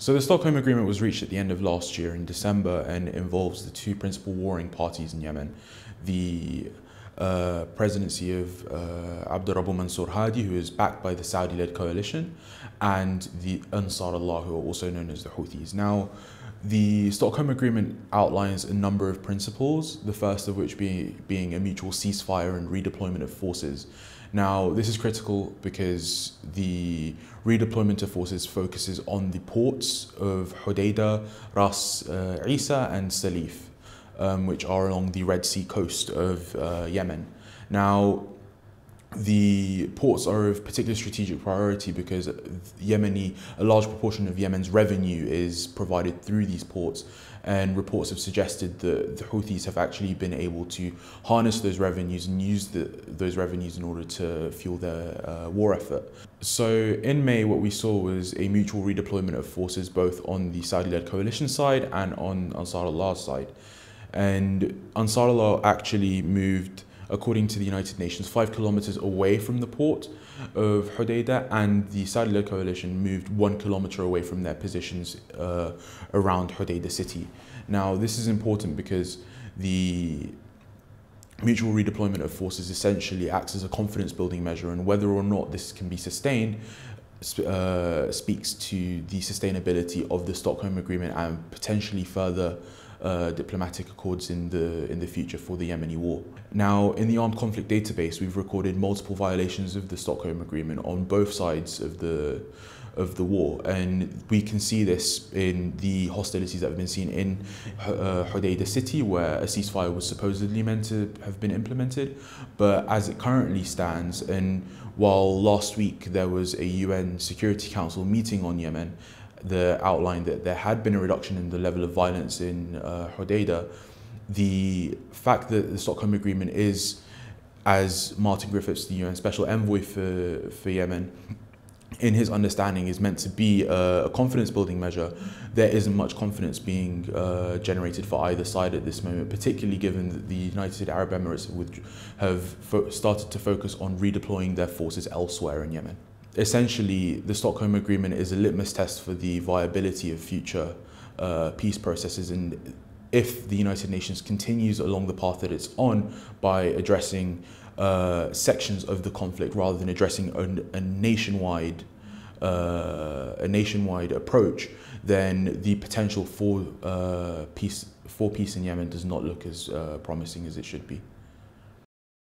So the Stockholm Agreement was reached at the end of last year in December and involves the two principal warring parties in Yemen, the presidency of Abdurrabbu Mansour Hadi, who is backed by the Saudi-led coalition, and the Ansar Allah, who are also known as the Houthis. Now, the Stockholm Agreement outlines a number of principles, the first of which being a mutual ceasefire and redeployment of forces. Now, this is critical because the redeployment of forces focuses on the ports of Hodeidah, Ras Isa and Salif, which are along the Red Sea coast of Yemen. Now, the ports are of particular strategic priority because a large proportion of Yemen's revenue is provided through these ports, and reports have suggested that the Houthis have actually been able to harness those revenues and use those revenues in order to fuel their war effort. So in May, what we saw was a mutual redeployment of forces both on the Saudi-led coalition side and on Ansar Allah's side. And Ansar Allah actually moved, according to the United Nations, 5 kilometers away from the port of Hodeidah, and the Saudi-led coalition moved 1 kilometer away from their positions around Hodeidah city. Now, this is important because the mutual redeployment of forces essentially acts as a confidence-building measure, and whether or not this can be sustained speaks to the sustainability of the Stockholm Agreement and potentially further diplomatic accords in the future for the Yemeni war. Now, in the armed conflict database, we've recorded multiple violations of the Stockholm Agreement on both sides of the war, and we can see this in the hostilities that have been seen in Hodeidah city, where a ceasefire was supposedly meant to have been implemented, but as it currently stands, and while last week there was a UN Security Council meeting on Yemen that outlined that there had been a reduction in the level of violence in Hodeidah, the fact that the Stockholm Agreement is, as Martin Griffiths, the UN Special Envoy for Yemen, in his understanding is meant to be a confidence-building measure, there isn't much confidence being generated for either side at this moment, particularly given that the United Arab Emirates have started to focus on redeploying their forces elsewhere in Yemen. Essentially, the Stockholm Agreement is a litmus test for the viability of future peace processes, and if the United Nations continues along the path that it's on by addressing sections of the conflict rather than addressing a nationwide approach, then the potential for peace in Yemen does not look as promising as it should be.